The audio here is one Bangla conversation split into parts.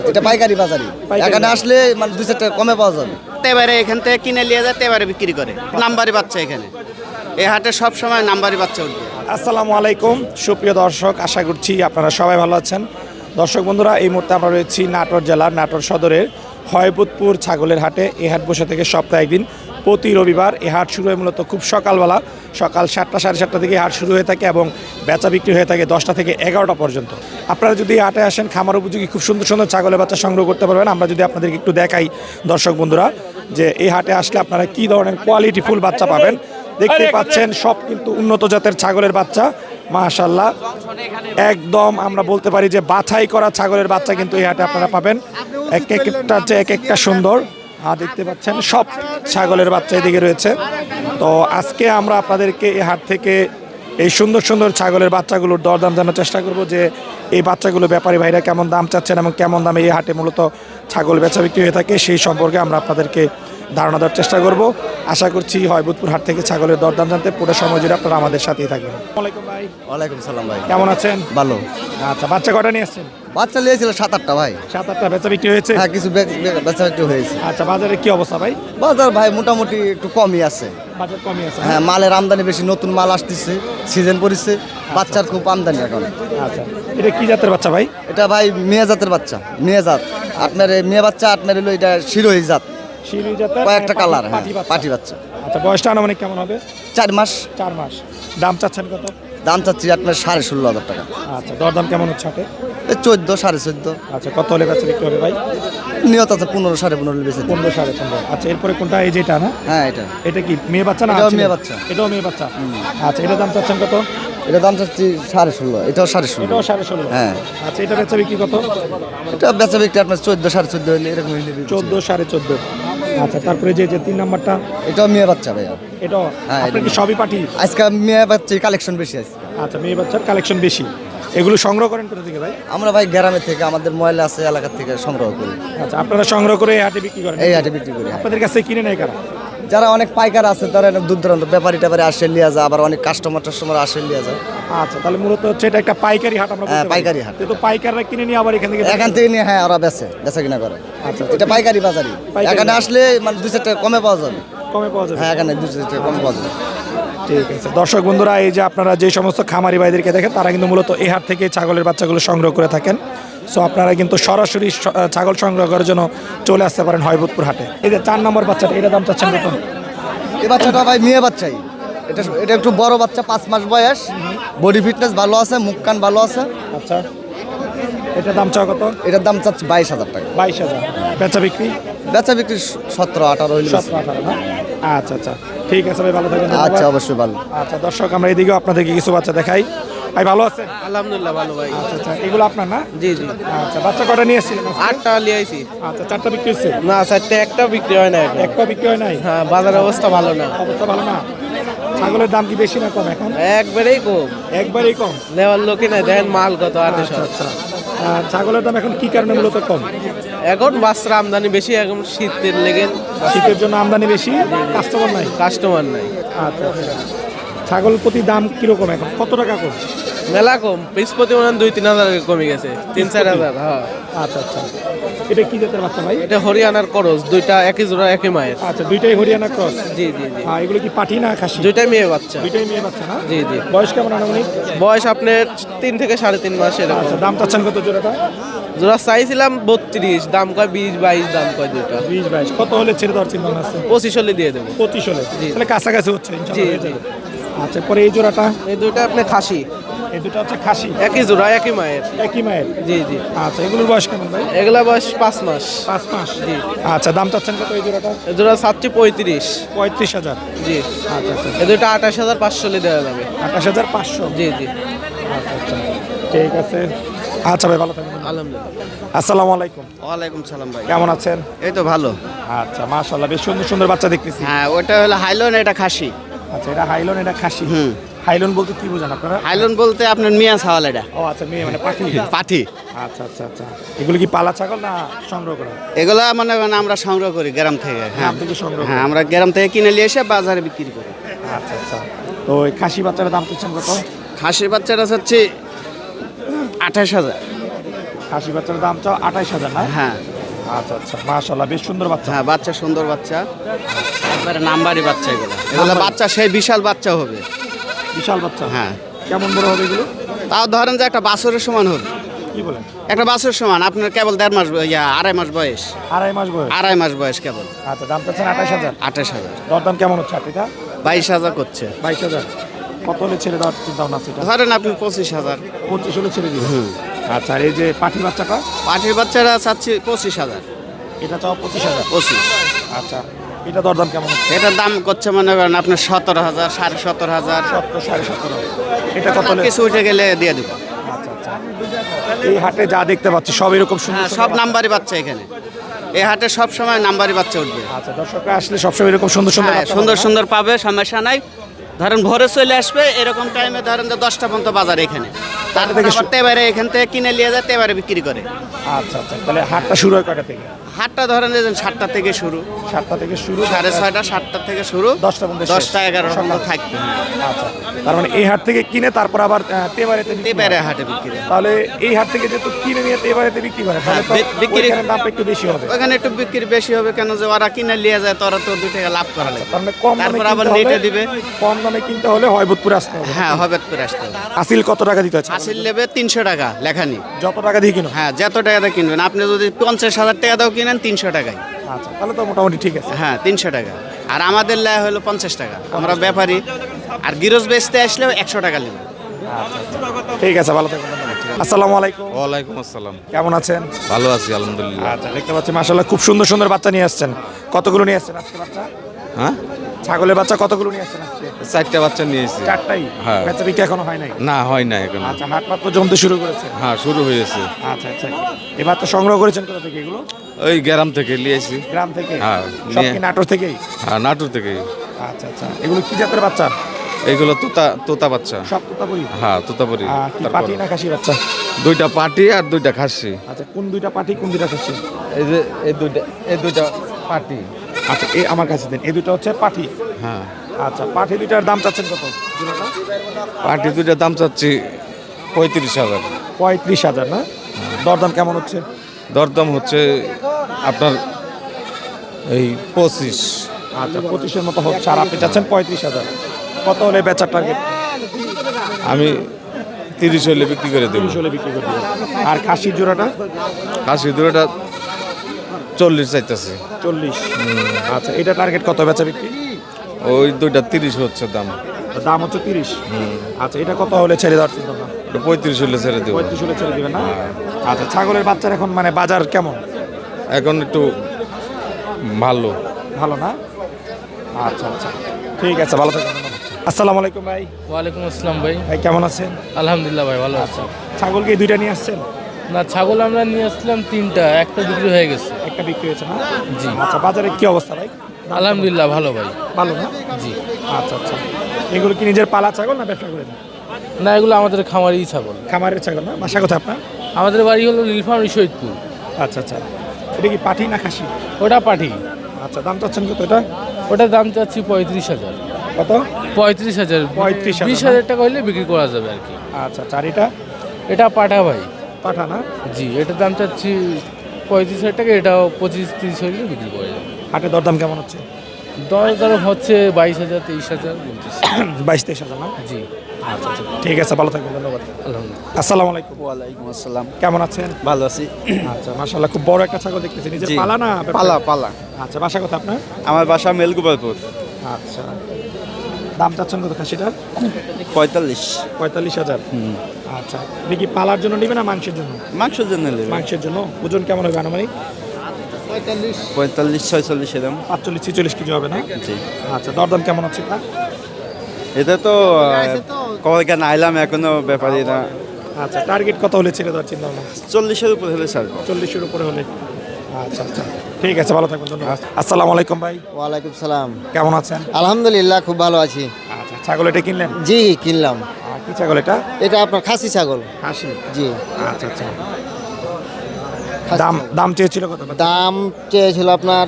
এটা পাইকারি বাজারে, এখানে আসলে মানে 2-4 টাকা কমে পাওয়া যাবে। এবারে এখান থেকে কিনে নিয়ে যায়, এবারে বিক্রি করে নাম্বারি বাচ্চা। এখানে এই হাটে সব সময় নাম্বারি বাচ্চা উঠবে। আসসালামু আলাইকুম সুপ্রিয় দর্শক, আশা করছি আপনারা সবাই ভালো আছেন। দর্শক বন্ধুরা, এই মুহূর্তে আমরা রয়েছি নাটোর জেলার নাটোর সদরের হয়বুদপুর ছাগলের হাটে। এই হাট বসে থেকে সপ্তাহে একদিন, প্রতি রবিবার। এই হাট শুরু হয় মূলত খুব সকালবেলা, সকাল 7টা সাড়ে 7টা থেকে হাট শুরু হয়ে থাকে এবং বেচা বিক্রি হয়ে থাকে 10টা থেকে 11টা পর্যন্ত। আপনারা যদি এই হাটে আসেন, খামার উপযোগী খুব সুন্দর সুন্দর ছাগলের বাচ্চা সংগ্রহ করতে পারবেন। আমরা যদি আপনাদেরকে একটু দেখাই দর্শক বন্ধুরা, যে এই হাটে আসলে আপনারা কী ধরনের কোয়ালিটি ফুল বাচ্চা পাবেন। দেখতে পাচ্ছেন সব কিন্তু উন্নত জাতের ছাগলের বাচ্চা, মাশাআল্লাহ। একদম আমরা বলতে পারি যে বাছাই করা ছাগলের বাচ্চা কিন্তু এই হাটে আপনারা পাবেন। এক একটা যে এক একটা সুন্দর। দেখতে পাচ্ছেন সব ছাগলের বাচ্চা এদিকে রয়েছে। তো আজকে আমরা আপনাদেরকে এই হাট থেকে এই সুন্দর সুন্দর ছাগলের বাচ্চাগুলোর দরদাম জানার চেষ্টা করব, যে এই বাচ্চাগুলো ব্যাপারী ভাইরা কেমন দাম চাচ্ছেন এবং কেমন দামে এই হাটে মূলত ছাগল বেচা বিক্রি হয়ে থাকে, সেই সম্পর্কে আমরা আপনাদেরকে ধারণা দেওয়ার চেষ্টা করব। আশা করছি হয়বুদপুর হাট থেকে ছাগলের দরদাম জানতে পুরো সময় জুড়ে আপনারা আমাদের সাথেই থাকবেন। ওয়ালাইকুম ভাই। ওয়ালাইকুম সালাম ভাই, কেমন আছেন? ভালো। আচ্ছা, বাচ্চা কটা নিয়ে আসছেন? বাচ্চা নিয়েছিল 7-8টা ভাই। 7-8টা বেচা বিক্রি হয়েছে? হ্যাঁ, কিছু বেচা বিক্রি হয়েছে। আচ্ছা, বাজারে কি অবস্থা ভাই? বাজার ভাই মোটামুটি একটু কমই আছে। বাজার কমই আছে? হ্যাঁ, মালের আমদানি বেশি, নতুন মাল আসতেছে, সিজন পড়েছে, বাচ্চার খুব আমদানি এখন। আচ্ছা, এটা কি জাতের বাচ্চা ভাই? এটা ভাই মেয়ে জাতের বাচ্চা, মেয়ে জাত। আপনার মেয়ে বাচ্চা, আপনার হলো এটা শিরোহী জাত, শিরোহী জাতের, কয়েকটা কালার। হ্যাঁ, পাটি বাচ্চা। পাটি বাচ্চা। আচ্ছা, বয়সটা আনুমানিক কেমন হবে? 4 মাস। 4 মাস। দাম চাচ্ছেন কত? দাম চাচ্ছি আপনার 16,500 টাকা। আচ্ছা, দরদাম কেমন হচ্ছে হাটে? 14, 14.5। আচ্ছা, কত হলে বেচা বিক্রি হবে ভাই? নিয়ত আছে 15, 15.5 বেশি। 15, 15.5। আচ্ছা, এরপরে কোনটা? এই যেটা না? হ্যাঁ, এটা কি মেয়ে বাচ্চা না? এটাও ছেলে? মেয়ে বাচ্চা। এটাও মেয়ে বাচ্চা। আচ্ছা, এটার দাম চাচ্ছেন কত? এটা দাম চাচ্ছি 16,500, এটাও 16,500। এটাও 16.5। হ্যাঁ। আচ্ছা, এটা বেচা বিক্রি কত? এটা বেচা বিক্রি আপনার 14, 14.5 হলে এরকম হইলে 14, 14.5। আচ্ছা, তারপরে যে 3 নাম্বারটা, এটাও মেয়ে বাচ্চা ভাইয়া। এটাও? হ্যাঁ, আপনার কি সবই পাঠি? আজকে মেয়ে বাচ্চা কালেকশন বেশি আছে। আচ্ছা, মেয়ে বাচ্চার কালেকশন বেশি। এগুলো সংগ্রহ করেন কোথা থেকে ভাই? আমরা ভাই গ্রামের থেকে, আমাদের ময়লা আছে এলাকা থেকে সংগ্রহ করি। আচ্ছা, আপনারা সংগ্রহ করে এই হাটে বিক্রি করেন? এই হাটে বিক্রি করি। আপনাদের কাছে কিনে নেয় কারা? যারা অনেক পাইকার আছে, তারা অনেক দূর দূরান্ত ব্যাপারী ট্যাপারি আসে লিয়া যায়, আবার অনেক কাস্টমার আসে লিয়া যায়। আচ্ছা, তাহলে মূলত হচ্ছে এটা একটা পাইকারি হাট আমরা বলতে হ্যাঁ, পারি। পাইকারি হাট। কিন্তু পাইকাররা কিনে নিয়ে আবার এখান থেকে এখান থেকে নিয়ে, হ্যাঁ, ওরা বেচা কিনা করে। আচ্ছা, এটা পাইকারি বাজারে, পাইকারি এখানে বাজার। আসলে মানে 2-4 টাকা কমে পাওয়া যাবে। কমে পাওয়া যাবে? হ্যাঁ, এখানে 2-4 টাকা কমে পাওয়া যাবে। ঠিক আছে। দর্শক বন্ধুরা, এই যে আপনারা যে সমস্ত খামারি ভাইদেরকে দেখেন, তারা কিন্তু মূলত এই হাট থেকে ছাগলের বাচ্চাগুলো সংগ্রহ করে থাকেন। সো আপনারা কিন্তু সরাসরি ছাগল সংগ্রহ করার জন্য চলে আসতে পারেন হয়বুদপুর হাটে। এই যে 4 নম্বর বাচ্চাটা, এটা দাম চাচ্ছেন কত? এই বাচ্চাটা ভাই মেয়ে বাচ্চাই। এটা একটু বড় বাচ্চা, 5 মাস বয়স, বডি ফিটনেস ভালো আছে, মুখ কান ভালো আছে। আচ্ছা, এটার দাম চাও কত? এটার দাম চাচ্ছি 22,000 টাকা। 22,000। বেচা বিক্রি? বেচা বিক্রি 17-18 হইলে। 17-18 না? আচ্ছা আচ্ছা, ঠিক আছে ভাই, ভালো থাকবেন। আচ্ছা, অবশ্যই ভালো। আচ্ছা দর্শক, আমরা এদিকেও আপনাদেরকে কিছু বাচ্চা দেখাই। ভাই ভালো আছেন? আলহামদুলিল্লাহ ভালো ভাই। আচ্ছা আচ্ছা, এগুলো আপনার না? জি জি। আচ্ছা, বাচ্চা কটা নিয়ে এসেছিলেন? 8টা নিয়ে আইছি। আচ্ছা, 4টা বিক্রি হচ্ছে? না, 4টে একটা বিক্রি হয় না এখন। একটা বিক্রি হয় নাই? হ্যাঁ, বাজারের অবস্থা ভালো না। অবস্থা ভালো না? ছাগলের দাম কি বেশি না কম এখন? একবারেই কম, একবারেই কম। নেওয়ার লোকই নাই। দেখেন মাল কত 800। আচ্ছা, ছাগলের দাম এখন কি কারণে মূলত কম? এখন বাচ্চার আমদানি বেশি, এখন শীতের লেগে শীতের জন্য আমদানি বেশি, কাস্টমার নাই। কাস্টমার নাই। আচ্ছা আচ্ছা, ছাগল প্রতি দাম কিরকম এখন, কত টাকা কম? মেলা কম, পিস প্রতি মনে 2-3 হাজার কমে গেছে, 3-4 হাজার। হ্যাঁ। আচ্ছা আচ্ছা, এটা কি জাতের বাচ্চা ভাই? এটা হরিয়ানার করস, দুইটা একই জোড়া একই মায়ের। আচ্ছা, দুইটাই হরিয়ানা ক্রস? জি জি জি। এগুলো কি পাঠি না খাসি? দুইটাই মেয়ে বাচ্চা। দুইটাই মেয়ে বাচ্চা না? জি জি। বয়স কেমন আনুমানিক? বয়স আপনার 3 থেকে 3.5 মাস এরকম। আচ্ছা, দাম চাচ্ছেন কত জোড়াটা? জোড়া চাইছিলাম 32, দাম কয় 20-22, দাম কয় দুইটা 20-22। কত হলে ছেড়ে দেওয়ার চিন্তা ভাবনা আছে? 25 হলে দিয়ে দেবো। 25 হলে? তাহলে কাছাকাছি হচ্ছে ইনশাআল্লাহ, জি, হয়ে জি। যাবে। আচ্ছা, পরে এই জোড়াটা? এই দুইটা আপনি খাসি, এই দুটো হচ্ছে খাসি, একই জোড়া একই মায়ের। একই মায়ের? জি জি। আচ্ছা, এগুলোর বয়স কেমন ভাই? এগুলা বয়স 5 মাস। 5 মাস? জি। আচ্ছা, দাম চাচ্ছেন কত এই জোড়াটা? এই জোড়া 35। 35,000? জি। আচ্ছা আচ্ছা, এই দুইটা 28,500 হলে দেওয়া যাবে। 28,500? জি জি। আচ্ছা আচ্ছা, ঠিক আছে। আচ্ছা ভাই, ভালো থাকবেন। আলহামদুলিল্লাহ। আসসালামু আলাইকুম। ওয়ালাইকুম সালাম ভাই। কেমন আছেন? এই তো ভালো। আচ্ছা, মাশাআল্লাহ, বেশ সুন্দর সুন্দর বাচ্চা দেখতেছি। হ্যাঁ, ওটা হলো হাইলন, এটা খাসি। আচ্ছা, এটা হাইলন, এটা খাসি। হাইলন বলতে কি বোঝান আপনারা? হাইলন বলতে আপনার মিয়া ছাওয়াল, এটা ও আচ্ছা, মেয়ে মানে পাখি? পাঠি। আচ্ছা আচ্ছা আচ্ছা, এগুলো কি পালা ছাগল না সংগ্রহ করা? এগুলা মানে আমরা সংগ্রহ করি গ্রাম থেকে। হ্যাঁ, আপনি কি সংগ্রহ হ্যাঁ, করেন? আমরা গ্রাম থেকে কিনে নিয়ে এসে বাজারে বিক্রি করি। আচ্ছা আচ্ছা, তো ওই খাসি বাচ্চার দাম চাচ্ছেন কত? খাসির বাচ্চাটা হচ্ছে 28,000। খাসি বাচ্চার দাম চাও 28,000 না? হ্যাঁ আচ্ছা আচ্ছা, মাশাআল্লাহ বেশ সুন্দর বাচ্চা। হ্যাঁ, বাচ্চা সুন্দর বাচ্চা, একবারে নাম্বারি বাচ্চা এগুলো। এগুলো বাচ্চা সেই বিশাল বাচ্চা হবে। বিশাল বাচ্চা। হ্যাঁ, কেমন বড় হবে এগুলো? তাও ধরেন যে একটা বাছুরের সমান হবে। কি বলেন? একটা বাছুরের সমান, আপনার কেবল 1.5 মাস, আড়াই মাস বয়স। 2.5 মাস বয়স। আড়াই মাস বয়স কেবল। আচ্ছা, দাম চাচ্ছেন 28,000। 28,000। দরদাম কেমন হচ্ছে এটা? 22,000 করছে। 22,000। কত হলে ছেড়ে দেওয়ার চিন্তা ভাবনা আছে এটা? ধরেন আপনি 25,000। 25 হলে ছেড়ে দিবেন। আচ্ছা, আর এই যে পাঠি বাচ্চাটা? পাঠির বাচ্চারা চাচ্ছি 25,000। এটা চাও 25,000। 25। আচ্ছা, এটা দরদাম কেমন হচ্ছে? এটার দাম করছে মনে করেন আপনার 17,000, 17,500। 17, 17.5। এটা কত হলে? কিছু উঠে গেলে দিয়ে দেবো। আচ্ছা আচ্ছা, এই হাটে যা দেখতে পাচ্ছি সব এরকম সুন্দর হ্যাঁ, সুন্দর সব বাচ্চা। নাম্বারি বাচ্চা এখানে। এই হাটে সব সময় নাম্বারি বাচ্চা উঠবে। আচ্ছা, দর্শকরা আসলে সবসময় এরকম সুন্দর সুন্দর হ্যাঁ, বাচ্চা সুন্দর পাবে না? সুন্দর পাবে, সমস্যা নাই। ধরেন ভোরে চলে আসবে, এরকম টাইমে ধরেন যে 10টা পর্যন্ত বাজার এখানে। তারপর থেকে আবার এবারে এখান থেকে কিনে নিয়ে যায়, এবারে বিক্রি করে। আচ্ছা আচ্ছা, তাহলে হাটটা শুরু হয় কয়টা থেকে? হাটটা ধরেন যে 7টা থেকে শুরু, 7টা থেকে শুরু, 6:30, 7টা থেকে শুরু, 10টা পর্যন্ত শেষ। 10টা 11 পর্যন্ত থাকবে। আচ্ছা, তার মানে এই হাট থেকে কিনে তারপর আবার তেবারেতে বিক্রি এবারে হয়। হাটে বিক্রি হয়। তাহলে এই হাট থেকে যেহেতু কিনে নিয়ে তেবারেতে বিক্রি করে তাহলে তো হ্যাঁ, বিক্রি- ওইখানের দামটা একটু বেশি হবে। ওখানে একটু বিক্রি বেশি হবে, কেন যে ওরা কিনে নিয়ে যায়, তো ওরা তো 2 টাকা লাভ করা লাগবে। তার মানে কম দামে তারপর আবার কিনতে নেটে হলে- দিবে। কম দামে কিনতে হলে হয়বতপুরে আসতে হবে। হ্যাঁ, হবে করে আসতে হবে। আসিল কত টাকা দিতে হচ্ছে? আসিল নেবে 300 টাকা লেখানি। যত টাকা দিয়ে কিনো। হ্যাঁ, যত টাকা দিয়ে কিনবেন, আপনি যদি 50,000 টাকা দাও কিনেন 300 টাকায়। আচ্ছা, তাহলে তো মোটামুটি ঠিক আছে। হ্যাঁ, 300 টাকা। আর আমাদের লেয় হলো 50 টাকা, আমরা ব্যাপারী। আর গিরোজ বেচতে আসলেও 100 টাকা নেবে। ঠিক আছে, ভালো থাকবেন, ধন্যবাদ। আসসালামু আলাইকুম, ওয়ালাইকুম আসসালাম। কেমন আছেন? ভালো আছি আলহামদুলিল্লাহ। আচ্ছা, দেখতে পাচ্ছি মাশাআল্লাহ খুব সুন্দর সুন্দর বাচ্চা নিয়ে আসছেন। কতগুলো নিয়ে আসছেন আজকে বাচ্চা? হ্যাঁ, ছাগলের বাচ্চা কতগুলো নিয়ে আসছেন আজকে? 4টা বাচ্চা নিয়েছি। 4টাই? হ্যাঁ। বেচা বিক্রি এখনো হয় নাই? না, হয় না এখন। আচ্ছা, হাট মাত্র জমতে শুরু করেছে। হ্যাঁ, শুরু হয়েছে। আচ্ছা আচ্ছা, এবার তো সংগ্রহ করেছেন কোথা থেকে এগুলো? ওই গ্রাম থেকে নিয়েছি। গ্রাম থেকে? হ্যাঁ, সব নিয়ে- কি নাটোর থেকেই? হ্যাঁ, নাটোর থেকে। আচ্ছা আচ্ছা, এগুলো কি জাতের বাচ্চা? এইগুলো তোতা তোতা বাচ্চা। সব তোতাপুরি? হ্যাঁ, তোতাপুরি। কি পাটি না খাসি বাচ্চা? 2টা পাটি আর 2টা খাসি। আচ্ছা, কোন দুইটা পাটি কোন দুইটা খাসি? এই যে এই দুইটা পাটি। আচ্ছা, এই আমার কাছে দেন, এই দুটো হচ্ছে পাটি। হ্যাঁ, আচ্ছা, পাটি দুইটার দাম চাচ্ছেন কত জোড়াটা? পাটি 2টার দাম চাচ্ছি 35,000। 35,000 না? দরদাম কেমন হচ্ছে? দরদাম হচ্ছে আপনার এই 25। আচ্ছা, 25-এর মতো হচ্ছে, আর আপনি চাচ্ছেন 35,000। কত হলে বেচার টার্গেট? আমি 30 হলে বিক্রি করে দেবো। 30 হলে বিক্রি করে দিবেন। আর খাসির জোড়াটা? খাসি 2টা 40 চাইতেছে। 40। আচ্ছা, এটা টার্গেট কত বেচা বিক্রি? ওই 2টা 30 হচ্ছে দাম। দাম হচ্ছে 30। আচ্ছা, এটা কত হলে ছেড়ে দেওয়ার চিন্তা ভাবনা? ওটা 35 হলে ছেড়ে দেবো। 35 হলে ছেড়ে দিবেন না? আচ্ছা, ছাগলের বাচ্চার এখন মানে বাজার কেমন? এখন একটু ভালো। ভালো না? আচ্ছা আচ্ছা, ঠিক আছে, ভালো থাকবেন, ধন্যবাদ। আসসালামু আলাইকুম ভাই। ওয়ালাইকুম আসসালাম ভাই। ভাই কেমন আছেন? আলহামদুলিল্লাহ ভাই, ভালো আছি। ছাগল কি দুইটা নিয়ে আসছেন? না, ছাগল আমরা নিয়ে আসলাম 3টা, একটা বিক্রি হয়ে গেছে। একটা বিক্রি হয়েছে না? জি। আচ্ছা, বাজারে কি অবস্থা ভাই? আলহামদুলিল্লাহ ভালো ভাই। ভালো না? জি। আচ্ছা আচ্ছা, এগুলো কি নিজের পালা ছাগল না ব্যবসা করেন? না, এগুলো আমাদের খামারি ছাগল। খামারের ছাগল না? বাসা কোথায় আপনার? আমাদের বাড়ি হলো নীলফামারী সৈয়দপুর। আচ্ছা আচ্ছা, এটা কি পাঠি না খাসি? ওটা পাঠি। আচ্ছা, দাম চাচ্ছেন কত এটা? ওটার দাম চাচ্ছি 35,000। কত? 35,000। 35,000 20,000 টাকা হলে বিক্রি করা যাবে আর কি। আচ্ছা আচ্ছা, আর এটা? এটা পাঠা ভাই। পাঠা না? জি, এটার দাম চাচ্ছি 35,000 টাকা। এটাও 25-30 হলে বিক্রি করা যাবে। হাটের দরদাম কেমন হচ্ছে? দর হচ্ছে 22,000, 23,000 বলতেছে। 22-23,000 না? জি, আচ্ছা আচ্ছা, ঠিক আছে, ভালো থাকবেন, ধন্যবাদ। আলহামদুলিল্লাহ। আসসালামু আলাইকুম। ওয়ালাইকুম আসসালাম। কেমন আছেন? ভালো আছি। আচ্ছা, মাশাআল্লাহ খুব বড় একটা ছাগল দেখতেছি। নিজের জি। পালা না? পালা পালা। আচ্ছা, বাসা কোথায় আপনার? আমার বাসা মেলগোপালপুর। আচ্ছা, দাম চাচ্ছেন কত খাসিটা? 45। 45,000। আচ্ছা, আপনি কি পালার জন্য নেবেন না মাংসের জন্য? মাংসের জন্য নেবে মাংসের জন্য। ওজন কেমন হবে আনুমানিক? 45-46 এরকম। 45-46 কেজি হবে না? জি। আচ্ছা, দরদাম কেমন হচ্ছে এটা? এটা তো কয়েকদিন আইলাম, এখনো ব্যাপারীরা আচ্ছা, টার্গেট কত হলে ছেড়ে দেওয়ার চিন্তা ভাবনা? 40-এর উপর হলে ছাড়বো। 40-এর উপরে হলে। আচ্ছা আচ্ছা, ঠিক আছে, ভালো থাকবেন, ধন্যবাদ। আসসালামু আলাইকুম ভাই, ওয়ালাইকুম সালাম। কেমন আছেন? আলহামদুলিল্লাহ, খুব ভালো আছি। আচ্ছা, ছাগল এটা কিনলেন? জি, কিনলাম। কি ছাগল এটা? এটা আপনার খাসি ছাগল। খাসি? জি। আচ্ছা আচ্ছা, খাসি দাম ছাগল। দাম চেয়েছিল কত? দাম চেয়েছিল আপনার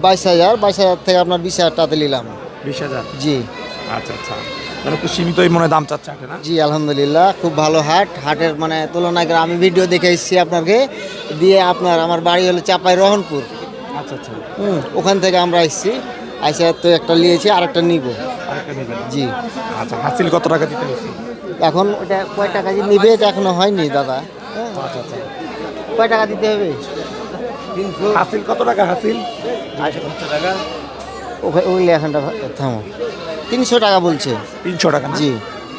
22,000। 22,000 থেকে আপনার 20,000 টাকাতে নিলাম। 20,000। জি। আচ্ছা আচ্ছা, মানে একটু সীমিতই মনে হয় দাম চাচ্ছে আগে না? জি আলহামদুলিল্লাহ, খুব ভালো হাট। হাটের মানে তুলনা করে আমি ভিডিও দেখে এসেছি আপনাকে দিয়ে। আমার বাড়ি হলো চাপাই রহনপুর। আচ্ছা আচ্ছা, ওখান থেকে আমরা এসেছি, আইসা তো একটা নিয়েছি আর একটা নিব। আরেকটা নেবেন। জি, আচ্ছা, হাসিল কত টাকা দিতে হয়েছে? এখন ওটা কয় টাকা যে নিবে এটা এখনো হয়নি দাদা। হ্যাঁ, কয় টাকা দিতে হবে? হাসিল কত টাকা হাসিল? ওই লেখানটা থামো, 300 টাকা বলছে। 300 টাকা না? জি।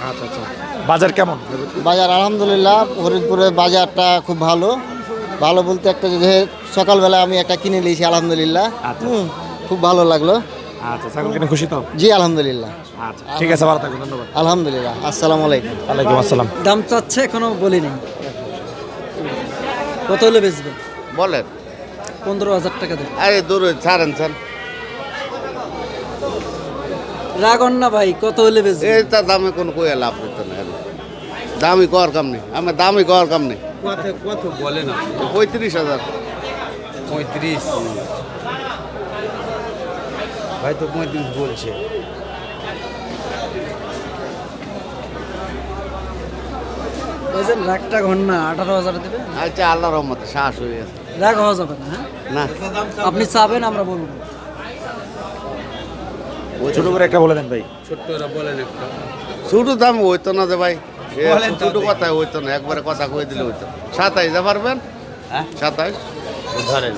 আচ্ছা আচ্ছা, বাজার কেমন? বাজার আলহামদুলিল্লাহ, ফরিদপুরের বাজারটা খুব ভালো। ভালো বলতে একটা যে সকালবেলা আমি একটা কিনে নিয়েছি আলহামদুলিল্লাহ। আচ্ছা। খুব ভালো লাগলো। আচ্ছা, ছাগল কিনে খুশি তো? জি আলহামদুলিল্লাহ। আচ্ছা, ঠিক আছে, ভালো থাকবেন, ধন্যবাদ। আলহামদুলিল্লাহ, আসসালামু আলাইকুম। ওয়ালাইকুম আসসালাম। দাম চাচ্ছে এখনো বলিনি, কত হলে বেচবে? বলেন 15,000 টাকা দেবে। আরে দূরে ছাড়েন ছাড়, রাগন না ভাই, কত হলে বেচবে? এটা দামে কোনো কইয়া লাভ হইতো না। দামি কর কাম নেই, আমার দামি কর কাম নেই। কত বলে না? 35,000। 35 ভাই তো 35 বলছে। বলছেন রাগটা ঘন না, 18,000 দেবে। আচ্ছা, আল্লাহর রহমতে শ্বাস হয়ে গেছে। রাগ হওয়া যাবে না, হ্যাঁ? না, আপনি চাবেন আমরা বলবো। ছোট করে একটা বলে দেন ভাই। ছোট্টরা বলেন একটা। ছোট দাম হইতো না যে ভাই, ছোট কথা হইতো না, একবারে কথা কই দিলে হইতো। 27 যা পারবেন? 27 ধরেন।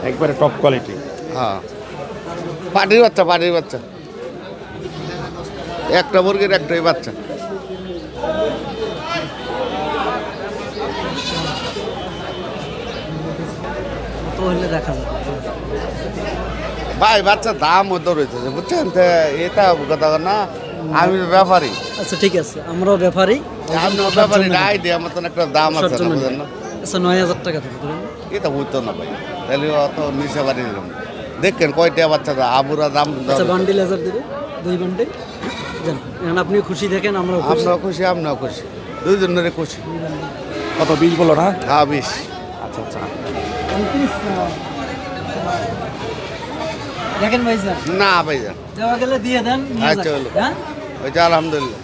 একবারে টপ কোয়ালিটি। হ্যাঁ, পাটির বাচ্চা, পাটির বাচ্চা, একটা মুরগির একটাই বাচ্চা। তো হলে দেখা যাবে। ভাই বাচ্চা দাম ওদের হইতেছে, বুঝছেন তো? এটা কথা না, আমি তো ব্যাপারী। আচ্ছা ঠিক আছে, আমরাও ব্যাপারী। আমি ব্যাপারী রাই দিই, আমার তো একটা দাম আছে না, বুঝলেন না? আচ্ছা 9,000 টাকা দেবে ধরুন। এটা হইতো না ভাই, তাহলে অত নিচে বাড়ি দিলাম। দেখেন কয়টা বাচ্চা আবুরা দাম। আচ্ছা বান্ডিল 1000 দেবে, 2 বান্ডিল। জান, এখন আপনি খুশি দেখেন, আমরাও খুশি। আমরাও খুশি, আমরাও খুশি, দুইজনের খুশি। কত 20 বলো না? হ্যাঁ 20। আচ্ছা আচ্ছা, দেখেন ভাই স্যার, না ভাই যান, দেওয়া গেলে দিয়ে দেন, নিয়ে আচ্ছা, যান। হলো। হ্যাঁ, ওইটা আলহামদুলিল্লাহ।